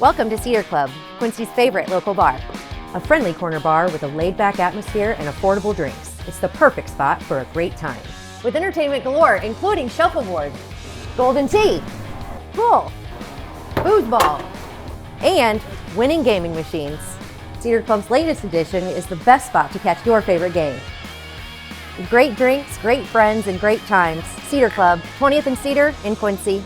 Welcome to Cedar Club, Quincy's favorite local bar. A friendly corner bar with a laid-back atmosphere and affordable drinks. It's the perfect spot for a great time. With entertainment galore, including shuffleboard, golden tea, pool, foosball, and winning gaming machines. Cedar Club's latest edition is the best spot to catch your favorite game. Great drinks, great friends, and great times. Cedar Club, 20th and Cedar in Quincy.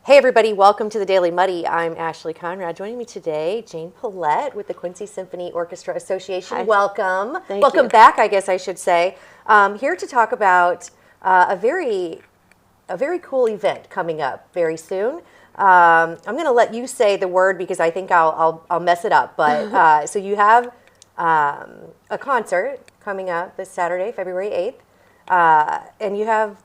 Hey everybody, welcome to the Daily Muddy. I'm Ashley Conrad. Joining me today, Jane Polett with the Quincy Symphony Orchestra Association. Hi. Welcome. Welcome back, I guess I should say. Here to talk about a very cool event coming up very soon. I'm going to let you say the word because I think I'll mess it up. But so you have a concert coming up this Saturday, February 8th, and you have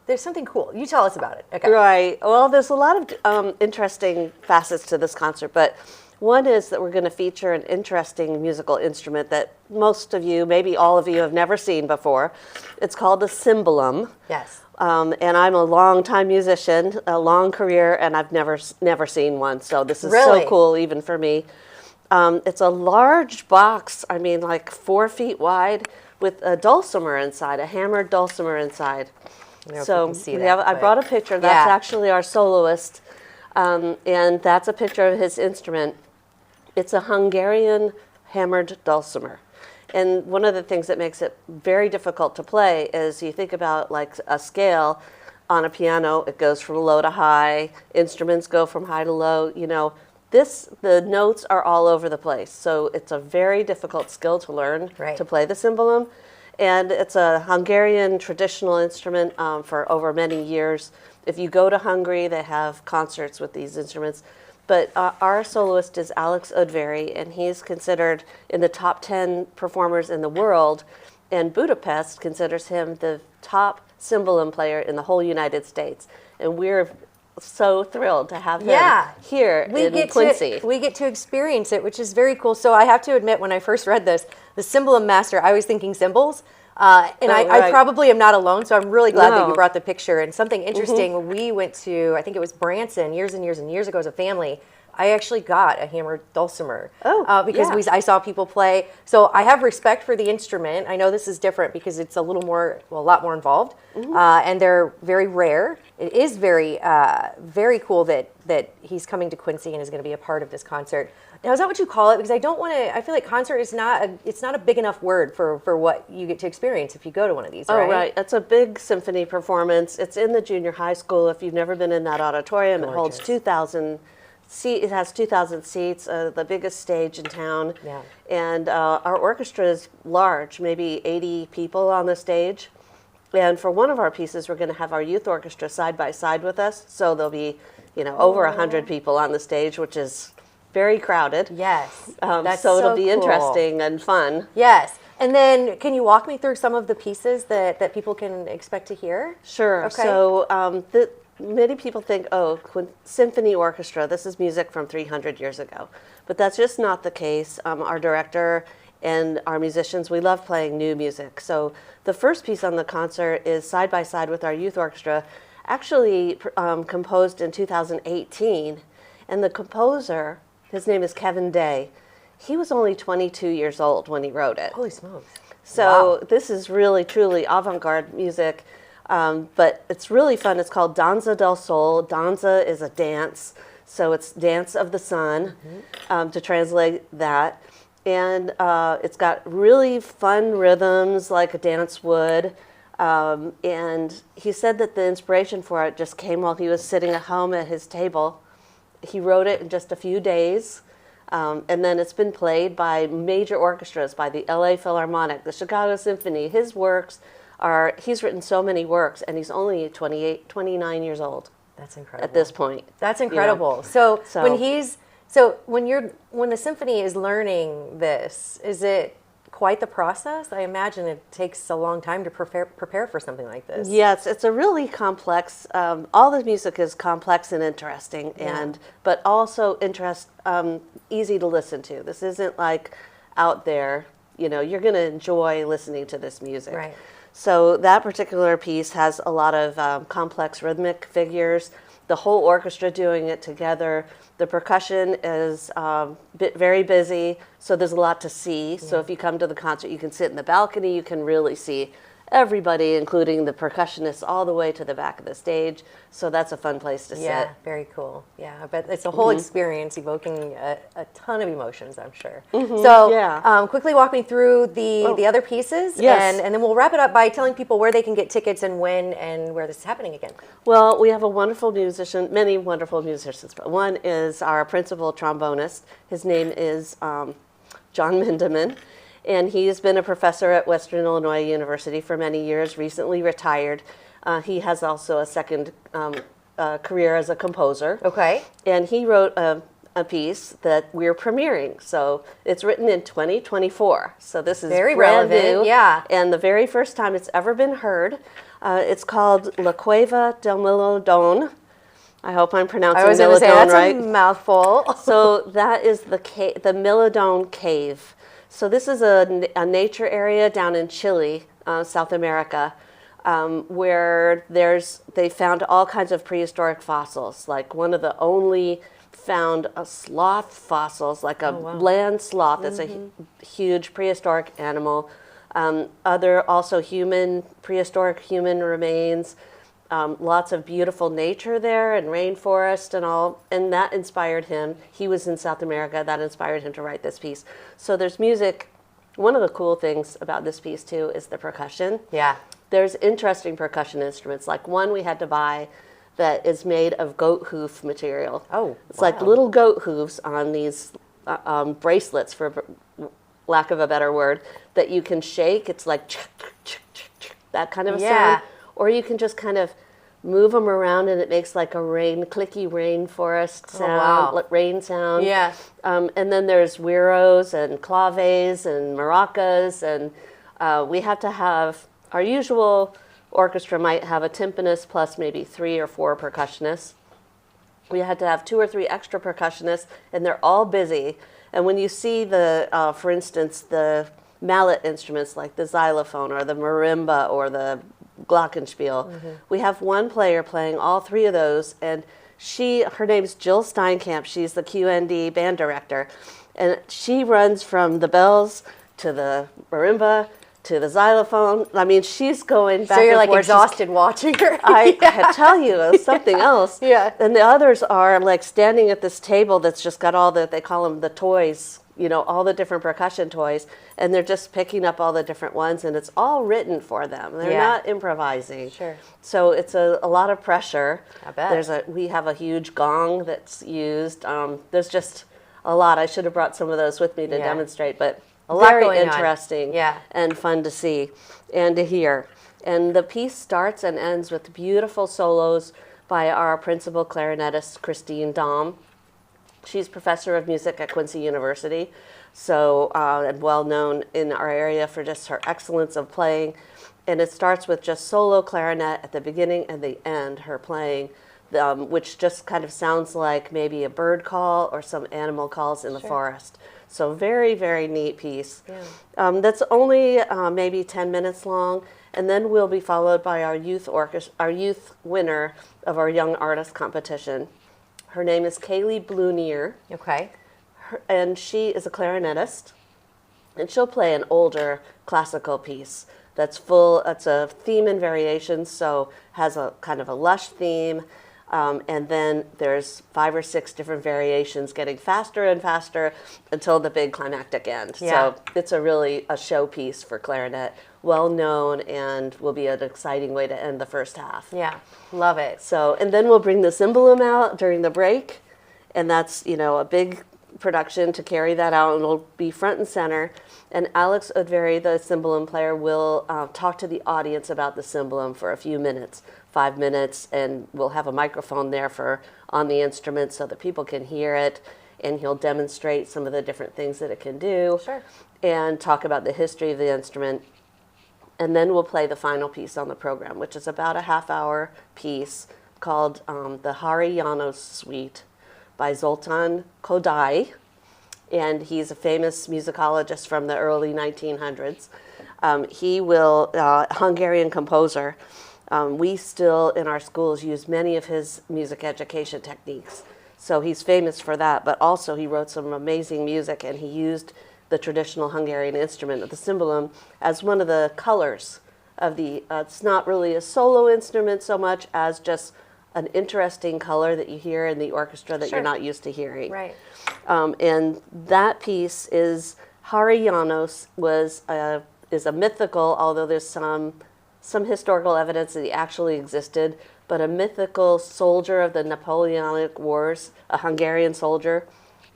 there's something cool. You tell us about it. Okay. Right. Well, there's a lot of interesting facets to this concert, but one is that we're going to feature an interesting musical instrument that most of you, maybe all of you, have never seen before. It's called a cimbalom. Yes. And I'm a long-time musician, a long career, and I've never seen one. So this is Really? so cool, even for me. It's a large box. I mean, like 4 feet wide, with a dulcimer inside, a hammered dulcimer inside. So I brought a picture. That's actually our soloist, and that's a picture of his instrument. It's a Hungarian hammered dulcimer. And one of the things that makes it very difficult to play is you think about like a scale on a piano. It goes from low to high. Instruments go from high to low. You know, the notes are all over the place. So it's a very difficult skill to learn to play the cimbalom. And it's a Hungarian traditional instrument for over many years. If you go to Hungary, they have concerts with these instruments. But our soloist is Alex Udvary, and he's considered in the top 10 performers in the world. And Budapest considers him the top cimbalom player in the whole United States. And we're so thrilled to have him here in Quincy. We get to experience it, which is very cool. So I have to admit, when I first read this, the cimbalom master, I was thinking cymbals. I probably am not alone, so I'm really glad that you brought the picture. And something interesting, when we went to, I think it was Branson years and years and years ago as a family, I actually got a hammered dulcimer because I saw people play. So I have respect for the instrument. I know this is different because it's a lot more involved, and they're very rare. It is very cool that he's coming to Quincy and is going to be a part of this concert. Now, is that what you call it? Because I don't want to. I feel like concert is not a big enough word for what you get to experience if you go to one of these. Oh, right. It's a big symphony performance. It's in the junior high school. If you've never been in that auditorium, it holds 2,000. It has 2,000 seats, the biggest stage in town. Yeah. And our orchestra is large, maybe 80 people on the stage. And for one of our pieces, we're going to have our youth orchestra side by side with us. So there'll be, over 100 people on the stage, which is very crowded. Yes. So it'll be interesting and fun. Yes. And then can you walk me through some of the pieces that people can expect to hear? Sure. Okay. So many people think, symphony orchestra, this is music from 300 years ago. But that's just not the case. Our director and our musicians, we love playing new music. So the first piece on the concert is side by side with our youth orchestra, actually composed in 2018. And the composer, his name is Kevin Day. He was only 22 years old when he wrote it. Holy smokes. So this is really, truly avant-garde music. But it's really fun. It's called Danza del Sol. Danza is a dance, so it's Dance of the Sun, to translate that. And it's got really fun rhythms like a dance would. And he said that the inspiration for it just came while he was sitting at home at his table. He wrote it in just a few days. And then it's been played by major orchestras, by the LA Philharmonic, the Chicago Symphony. His works he's written so many works, and he's only 29 years old. That's incredible. At this point. That's incredible. When the symphony is learning this, is it quite the process? I imagine it takes a long time to prepare for something like this. Yes, it's a really complex, all the music is complex and interesting, but also easy to listen to. This isn't like out there you're going to enjoy listening to this music. Right. So that particular piece has a lot of complex rhythmic figures, the whole orchestra doing it together. The percussion is very busy, so there's a lot to see. Yeah. So if you come to the concert, you can sit in the balcony, you can really see everybody, including the percussionists, all the way to the back of the stage. So that's a fun place to sit. Yeah, very cool. Yeah, I bet it's a whole experience evoking a ton of emotions, I'm sure. So quickly walk me through the other pieces, and then we'll wrap it up by telling people where they can get tickets and when and where this is happening again. Well, we have a wonderful musician, many wonderful musicians, but one is our principal trombonist. His name is John Mindeman. And he's been a professor at Western Illinois University for many years, recently retired. He has also a second career as a composer. Okay. And he wrote a piece that we're premiering. So it's written in 2024. So this is very brand relevant, new. Yeah. And the very first time it's ever been heard. It's called La Cueva del Melodon. I hope I'm pronouncing Melodon that's right. A mouthful. So that is the Melodon Cave. So this is a nature area down in Chile, South America, where they found all kinds of prehistoric fossils. Like one of the only found sloth fossils, like a land sloth. That's a huge prehistoric animal. Other also prehistoric human remains. Lots of beautiful nature there and rainforest and all, and that inspired him. He was in South America. That inspired him to write this piece. So there's music. One of the cool things about this piece, too, is the percussion. Yeah. There's interesting percussion instruments, like one we had to buy that is made of goat hoof material. Oh, it's like little goat hooves on these bracelets, for lack of a better word, that you can shake. It's like that kind of a sound. Or you can just kind of move them around and it makes like a clicky rainforest sound, rain sound. Yeah. And then there's güiros and claves and maracas, and we have to have, our usual orchestra might have a timpanist plus maybe 3 or 4 percussionists. We had to have 2 or 3 extra percussionists, and they're all busy. And when you see for instance, the mallet instruments like the xylophone or the marimba or the glockenspiel, we have one player playing all 3 of those, and her name's Jill Steinkamp. She's the QND band director, and she runs from the bells to the marimba to the xylophone. I mean, she's going back. So you're and forth. Exhausted watching her. I tell you, it's something else. Yeah. And the others are like standing at this table that's just got all they call them the toys, all the different percussion toys, and they're just picking up all the different ones, and it's all written for them. They're not improvising. Sure. So it's a lot of pressure. I bet. We have a huge gong that's used. There's just a lot. I should have brought some of those with me to demonstrate, but a lot very going interesting on. And fun to see and to hear. And the piece starts and ends with beautiful solos by our principal clarinetist, Christine Dahm. She's professor of music at Quincy University, so and well known in our area for just her excellence of playing. And it starts with just solo clarinet at the beginning and the end, her playing, which just kind of sounds like maybe a bird call or some animal calls in the forest. So very, very neat piece. Yeah. That's only maybe 10 minutes long, and then we'll be followed by our youth winner of our Young Artist Competition. Her name is Kaylee Blunier. Okay. And she is a clarinetist, and she'll play an older classical piece that's it's a theme and variations, so has a kind of a lush theme, and then there's 5 or 6 different variations getting faster and faster until the big climactic end. Yeah. So it's a showpiece for clarinet, well known, and will be an exciting way to end the first half. Yeah, love it. So, and then we'll bring the cimbalom out during the break, and that's, a big production to carry that out, and it'll be front and center. And Alex Udvary, the cimbalom player, will talk to the audience about the cimbalom for a few minutes, 5 minutes, and we'll have a microphone there on the instrument so that people can hear it, and he'll demonstrate some of the different things that it can do. Sure. And talk about the history of the instrument. And then we'll play the final piece on the program, which is about a half-hour piece called the Háry János Suite by Zoltán Kodaly. and he's a famous musicologist from the early 1900s. Hungarian composer. We still, in our schools, use many of his music education techniques. So he's famous for that, but also he wrote some amazing music, and he used the traditional Hungarian instrument of the cimbalom as one of the colors of the, it's not really a solo instrument so much as just an interesting color that you hear in the orchestra that you're not used to hearing. Right. And that piece is, Háry János is a mythical, although there's some historical evidence that he actually existed, but a mythical soldier of the Napoleonic Wars, a Hungarian soldier.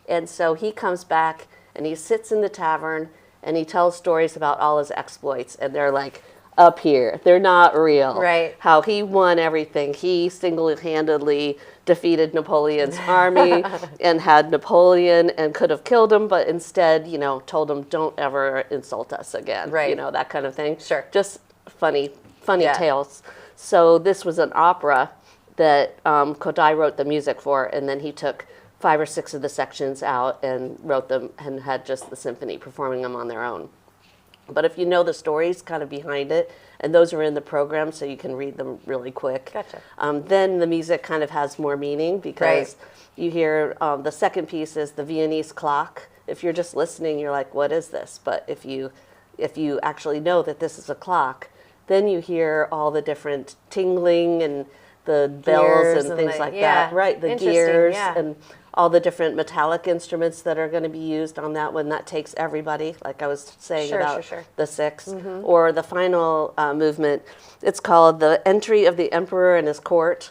And so he comes back and he sits in the tavern and he tells stories about all his exploits, and they're like up here. They're not real. Right. How he won everything. He single-handedly defeated Napoleon's army and had Napoleon and could have killed him, but instead, told him, don't ever insult us again. Right. That kind of thing. Sure. Just funny tales. So this was an opera that Kodaly wrote the music for, and then he took 5 or 6 of the sections out and wrote them and had just the symphony performing them on their own. But if you know the stories kind of behind it, and those are in the program so you can read them really quick, Gotcha. Then the music kind of has more meaning because you hear the second piece is the Viennese clock. If you're just listening, you're like, what is this? But if you actually know that this is a clock, then you hear all the different tingling and the bells and things like that. Right, the gears and all the different metallic instruments that are going to be used on that one. That takes everybody, like I was saying about the 6. Or the final movement, it's called the Entry of the Emperor and His Court.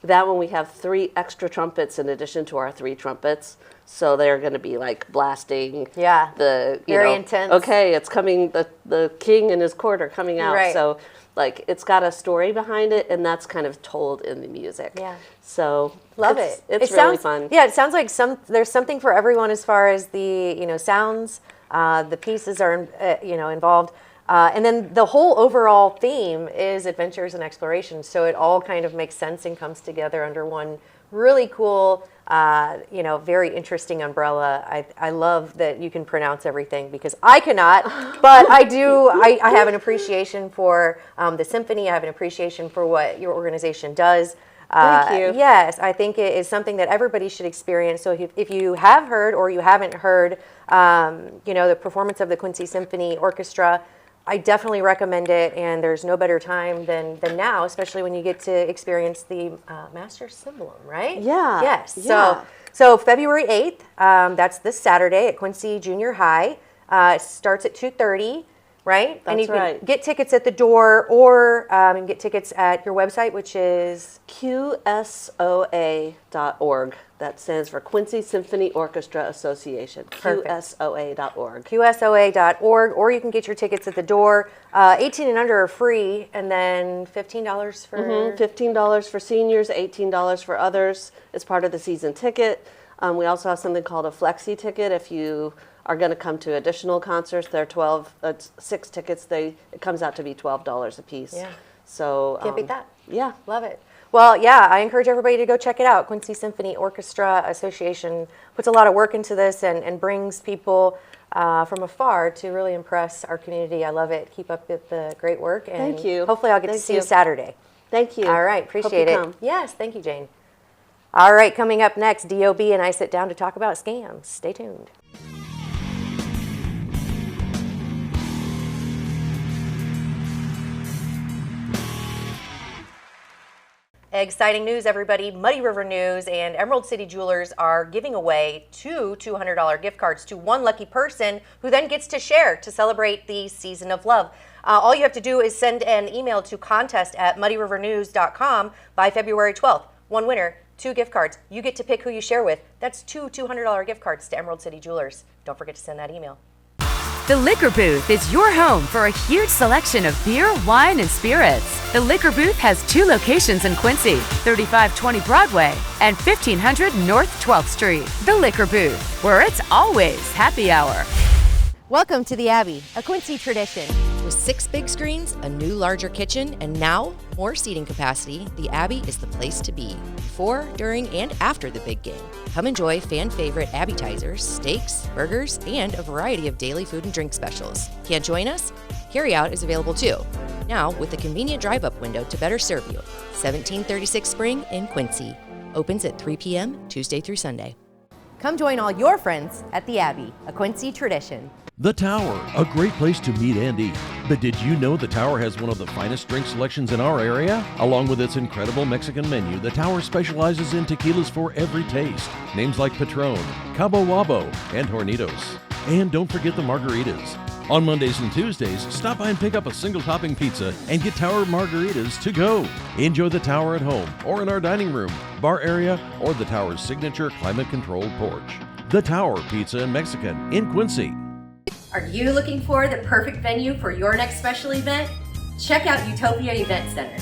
That one we have 3 extra trumpets in addition to our 3 trumpets. So they're going to be like blasting the, very intense. Okay, it's coming, the king and his court are coming out. Right. So like it's got a story behind it, and that's kind of told in the music. Yeah. So love it. It's really fun. Yeah, it sounds like there's something for everyone as far as the sounds, the pieces are involved, and then the whole overall theme is adventures and exploration. So it all kind of makes sense and comes together under one really cool, very interesting umbrella. I love that you can pronounce everything because I cannot, but I do. I have an appreciation for the symphony. I have an appreciation for what your organization does. Thank you. Yes, I think it is something that everybody should experience. So if you have heard or you haven't heard, the performance of the Quincy Symphony Orchestra, I definitely recommend it, and there's no better time than now, especially when you get to experience the Master Cimbalom, right? Yeah. Yes. Yeah. So February 8th, that's this Saturday at Quincy Junior High. It starts at 2:30, right? That's and you right. can get tickets at the door, or you can get tickets at your website, which is QSOA.org. That stands for Quincy Symphony Orchestra Association. Perfect. QSOA.org. QSOA.org, or you can get your tickets at the door. 18 and under are free, and then $15 for... $15 for seniors, $18 for others. It's part of the season ticket. We also have something called a flexi ticket. If you are going to come to additional concerts, they're 6 tickets. It comes out to be $12 a piece. Yeah. So Can't beat that. Yeah. Love it. Well, yeah, I encourage everybody to go check it out. Quincy Symphony Orchestra Association puts a lot of work into this and brings people from afar to really impress our community. I love it. Keep up with the great work. And thank you. Hopefully I'll get to see you Saturday. Thank you. All right, appreciate it. Come. Yes, thank you, Jane. All right, coming up next, D.O.B. and I sit down to talk about scams. Stay tuned. Exciting news, everybody. Muddy River News and Emerald City Jewelers are giving away 2 $200 gift cards to one lucky person who then gets to share to celebrate the season of love. All you have to do is send an email to contest@muddyrivernews.com by February 12th. One winner, 2 gift cards. You get to pick who you share with. That's 2 $200 gift cards to Emerald City Jewelers. Don't forget to send that email. The Liquor Booth is your home for a huge selection of beer, wine, and spirits. The Liquor Booth has 2 locations in Quincy, 3520 Broadway and 1500 North 12th Street. The Liquor Booth, where it's always happy hour. Welcome to the Abbey, a Quincy tradition. With 6 big screens, a new larger kitchen, and now more seating capacity, the Abbey is the place to be before, during, and after the big game. Come enjoy fan favorite appetizers, steaks, burgers, and a variety of daily food and drink specials. Can't join us? Carryout is available too. Now with a convenient drive-up window to better serve you. 1736 Spring in Quincy. Opens at 3 p.m. Tuesday through Sunday. Come join all your friends at the Abbey, a Quincy tradition. The Tower, a great place to meet and eat. But did you know the Tower has one of the finest drink selections in our area? Along with its incredible Mexican menu, the Tower specializes in tequilas for every taste. Names like Patron, Cabo Wabo, and Hornitos. And don't forget the margaritas. On Mondays and Tuesdays, stop by and pick up a single topping pizza and get Tower margaritas to go. Enjoy the Tower at home or in our dining room, bar area, or the Tower's signature climate-controlled porch. The Tower Pizza and Mexican in Quincy. Are you looking for the perfect venue for your next special event? Check out Utopia Event Center.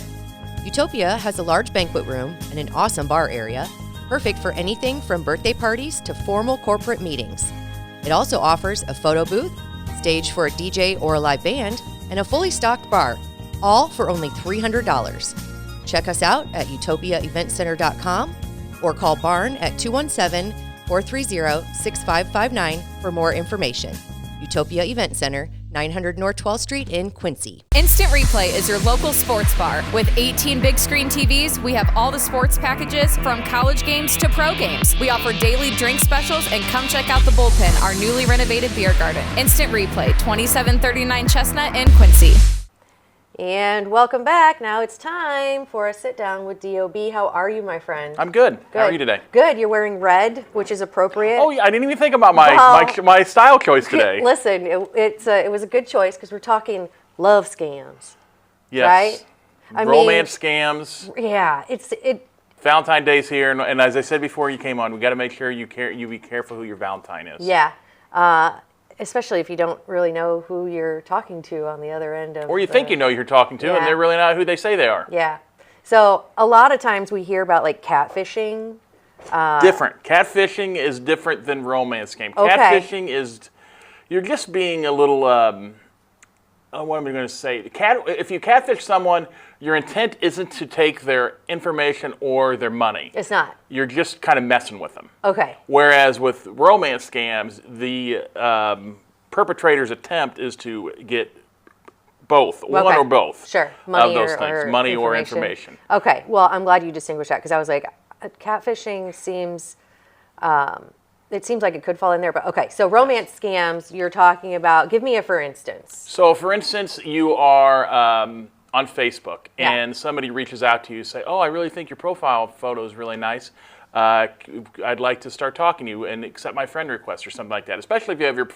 Utopia has a large banquet room and an awesome bar area, perfect for anything from birthday parties to formal corporate meetings. It also offers a photo booth, stage for a DJ or a live band, and a fully stocked bar, all for only $300. Check us out at utopiaeventcenter.com or call Barn at 217-430-6559 for more information. Utopia Event Center, 900 North 12th Street in Quincy. Instant Replay is your local sports bar. With 18 big screen TVs, we have all the sports packages from college games to pro games. We offer daily drink specials, and come check out the Bullpen, our newly renovated beer garden. Instant Replay, 2739 Chestnut in Quincy. And welcome back. Now it's time for a sit down with DOB. How are you, my friend? I'm good. How are you today? Good. You're wearing red, which is appropriate. Oh, yeah, I didn't even think about my style choice today. Listen, it was a good choice because we're talking love scams. Yes. Right? Romance scams. Yeah. Valentine Day's here, and as I said before you came on, we got to make sure you be careful who your Valentine is. Yeah. Especially if you don't really know who you're talking to on the other end of. Or you think you know who you're talking to, and they're really not who they say they are. Yeah. So a lot of times we hear about like catfishing. Different. Catfishing is different than romance game. Okay. Catfishing is you're just being a little. What am I going to say? If you catfish someone, your intent isn't to take their information or their money. It's not. You're just kind of messing with them. Okay. Whereas with romance scams, the perpetrator's attempt is to get both, one or both. Sure. Money of those things, money or information. Okay. Well, I'm glad you distinguished that because I was like, catfishing seems. It seems like it could fall in there, but okay. So romance scams, you're talking about. Give me a for instance. So, for instance, you are on Facebook, and somebody reaches out to you, say, "Oh, I really think your profile photo is really nice. I'd like to start talking to you and accept my friend request," or something like that. Especially if you have your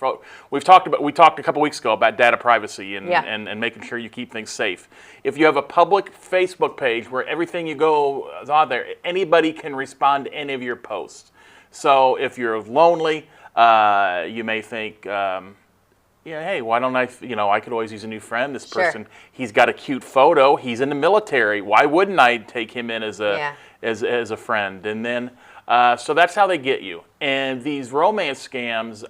we talked a couple weeks ago about data privacy and making sure you keep things safe. If you have a public Facebook page where everything you go is on there, anybody can respond to any of your posts. So if you're lonely, you may think, hey, why don't I could always use a new friend. This person, he's got a cute photo. He's in the military. Why wouldn't I take him in as a friend? And then, so that's how they get you. And these romance scams,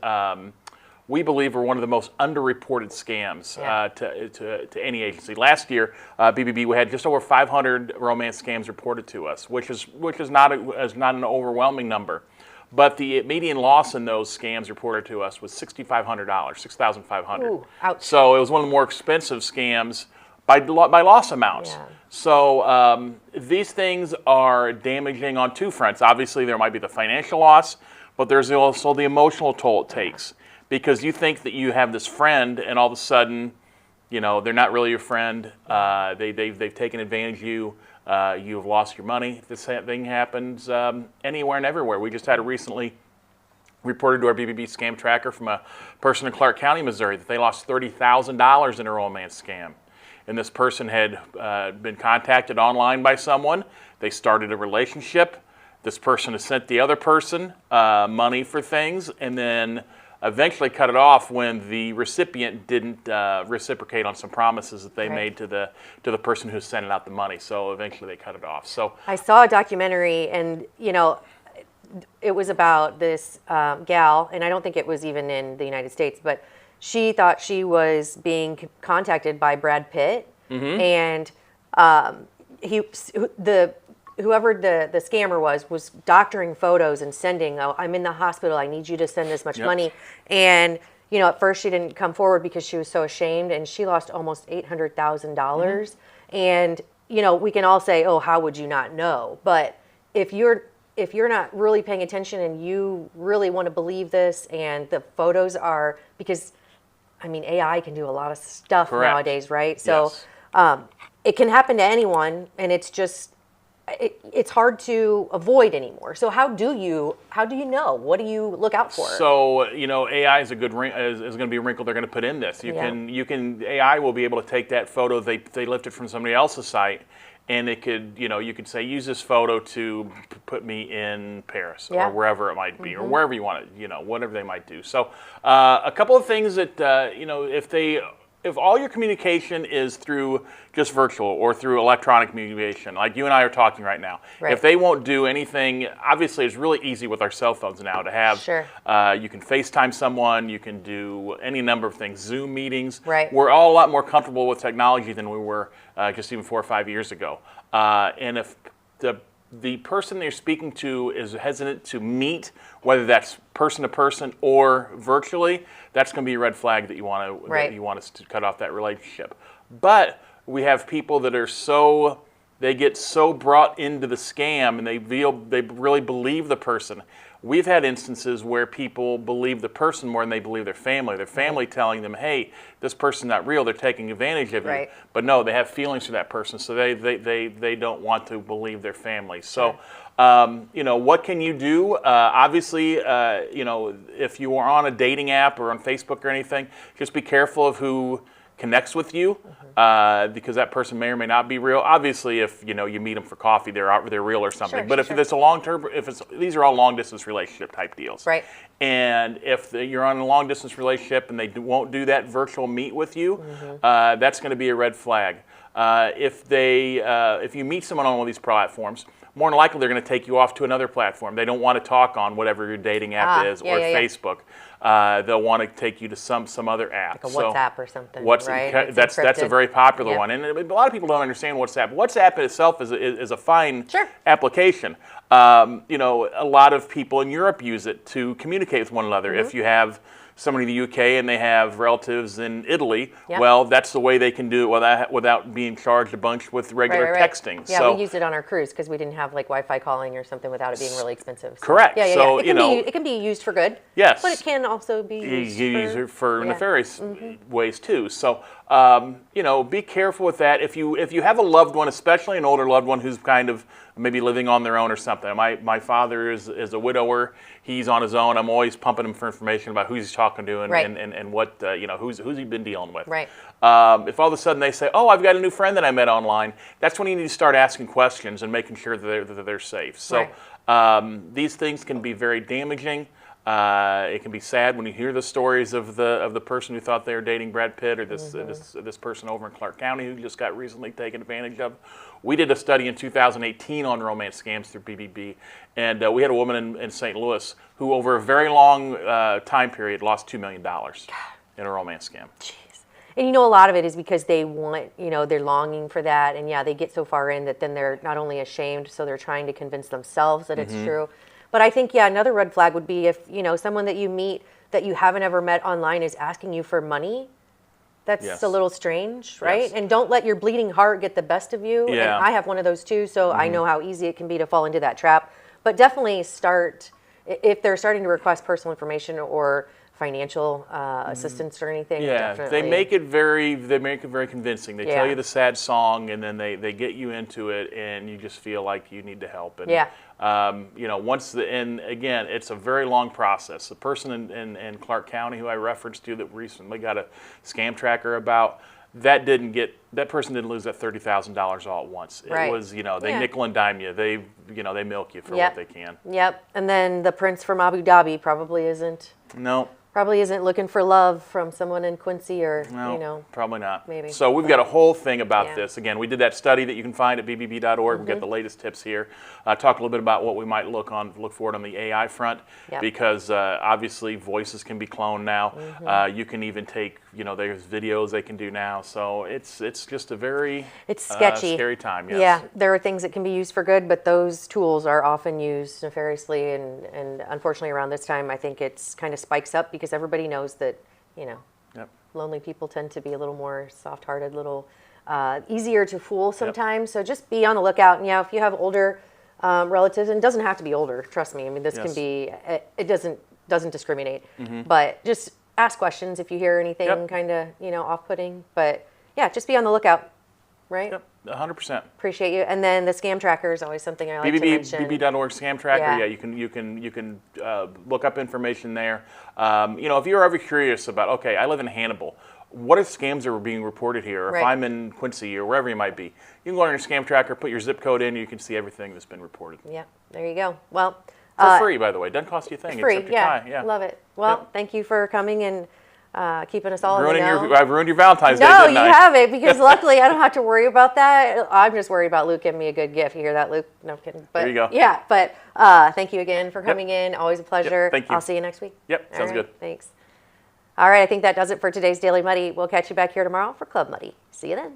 we believe, are one of the most underreported scams to any agency. Last year, BBB, we had just over 500 romance scams reported to us, which is not an overwhelming number. But the median loss in those scams reported to us was $6,500, $6,500. Ouch. So it was one of the more expensive scams by loss amounts. Yeah. So these things are damaging on two fronts. Obviously, there might be the financial loss, but there's also the emotional toll it takes. Because you think that you have this friend, and all of a sudden, they're not really your friend. They've taken advantage of you. You've lost your money. This thing happens anywhere and everywhere. We just had recently reported to our BBB scam tracker from a person in Clark County, Missouri, that they lost $30,000 in a romance scam. And this person had been contacted online by someone. They started a relationship. This person has sent the other person money for things, and then eventually cut it off when the recipient didn't reciprocate on some promises that they made to the person who's sending out the money. So eventually they cut it off. So I saw a documentary, and it was about this gal, and I don't think it was even in the United States, but she thought she was being contacted by Brad Pitt, and whoever the scammer was doctoring photos and sending, oh, I'm in the hospital, I need you to send this much money. And, you know, at first she didn't come forward because she was so ashamed, and she lost almost $800,000. And, you know, we can all say, oh, how would you not know? But if you're not really paying attention and you really want to believe this, and the photos are, because, I mean, AI can do a lot of stuff nowadays, right? So it can happen to anyone, and it's just, it's hard to avoid anymore. So how do you know? What do you look out for? So, you know, AI is going to be a wrinkle they're going to put in this. AI will be able to take that photo they lifted from somebody else's site, and it could, you know, you could say, use this photo to put me in Paris or wherever it might be, or wherever you want it, you know, whatever they might do. So a couple of things that, you know, if all your communication is through just virtual or through electronic communication, like you and I are talking right now, if they won't do anything, obviously it's really easy with our cell phones now to have, you can FaceTime someone, you can do any number of things, Zoom meetings. We're all a lot more comfortable with technology than we were just even 4 or 5 years ago. And if the person you're speaking to is hesitant to meet, whether that's person to person or virtually, that's going to be a red flag that you want us to cut off that relationship. But we have people that are they get so brought into the scam, and they really believe the person. We've had instances where people believe the person more than they believe their family telling them, hey, this person's not real, they're taking advantage of you. But no, they have feelings for that person, so they don't want to believe their family. So, you know, what can you do? Obviously, you know, if you are on a dating app or on Facebook or anything, just be careful of who connects with you, because that person may or may not be real. Obviously, if you know you meet them for coffee, they're real or something. But if it's a long-term, these are all long-distance relationship type deals. And if you're on a long-distance relationship and they won't do that virtual meet with you, that's going to be a red flag. If you meet someone on one of these platforms, more than likely they're going to take you off to another platform. They don't want to talk on whatever your dating app is or Facebook. They'll want to take you to some other app. Like a WhatsApp or something, right? That's a very popular one. And a lot of people don't understand WhatsApp. WhatsApp itself is a fine application. You know, a lot of people in Europe use it to communicate with one another. If you have somebody in the UK and they have relatives in Italy, well, that's the way they can do it without being charged a bunch with regular texting. Yeah, we used it on our cruise because we didn't have like Wi-Fi calling or something without it being really expensive. So. Correct. So, it can be used for good. Yes. But it can also be used for nefarious ways too. So, you know, be careful with that. If you have a loved one, especially an older loved one who's kind of maybe living on their own or something. My father is a widower. He's on his own. I'm always pumping him for information about who he's talking to and what, you know, who's he been dealing with. If all of a sudden they say, oh, I've got a new friend that I met online, that's when you need to start asking questions and making sure that they're safe. So these things can be very damaging. It can be sad when you hear the stories of the person who thought they were dating Brad Pitt, or this person over in Clark County who just got recently taken advantage of. We did a study in 2018 on romance scams through BBB, and we had a woman in St. Louis who, over a very long time period, lost $2 million in a romance scam. Jeez. And you know, a lot of it is because they want, you know, they're longing for that, and they get so far in that then they're not only ashamed, so they're trying to convince themselves that it's true. But I think, another red flag would be if, you know, someone that you meet that you haven't ever met online is asking you for money. That's a little strange, right? And don't let your bleeding heart get the best of you. And I have one of those too, so I know how easy it can be to fall into that trap. But definitely start, if they're starting to request personal information or financial assistance or anything. They make it very convincing. They tell you the sad song, and then they get you into it, and you just feel like you need to help. And, you know, and again, it's a very long process. The person in Clark County who I referenced to that recently got a scam tracker about, that person didn't lose that $30,000 all at once. It was, you know, they nickel and dime you. They milk you for what they can. And then the prince from Abu Dhabi probably isn't. No. probably isn't looking for love from someone in Quincy or, No, probably not. Maybe. So we've got a whole thing about this. Again, we did that study that you can find at bbb.org. We've got the latest tips here. Talk a little bit about what we might look for it on the AI front, because obviously voices can be cloned now. You can even take, there's videos they can do now. So it's just a very sketchy. Scary time. Yes. Yeah, there are things that can be used for good, but those tools are often used nefariously, and unfortunately around this time I think it's kind of spikes up because everybody knows that, lonely people tend to be a little more soft-hearted, little easier to fool sometimes. So just be on the lookout. And if you have older relatives, and it doesn't have to be older, trust me. I mean, this can be, it doesn't discriminate. But just ask questions if you hear anything kind of, off-putting. But yeah, just be on the lookout, right? Yep. 100%. Appreciate you. And then the scam tracker is always something I like to mention. BB.org scam tracker. Yeah, you can look up information there. If you're ever curious about, okay, I live in Hannibal, what are scams that are being reported here? Or if I'm in Quincy or wherever you might be, you can go on your scam tracker, put your zip code in, and you can see everything that's been reported. Yeah, there you go. Well, for free, by the way. Doesn't cost you a thing. Free, except your time. Yeah. Love it. Well, thank you for coming and keeping us all in the know. I've ruined your Valentine's Day, No, didn't I? you haven't, because luckily I don't have to worry about that. I'm just worried about Luke giving me a good gift. You hear that, Luke? No, I'm kidding. But, there you go. Yeah, but thank you again for coming in. Always a pleasure. Thank you. I'll see you next week. Yep, sounds good. Thanks. All right, I think that does it for today's Daily Muddy. We'll catch you back here tomorrow for Club Muddy. See you then.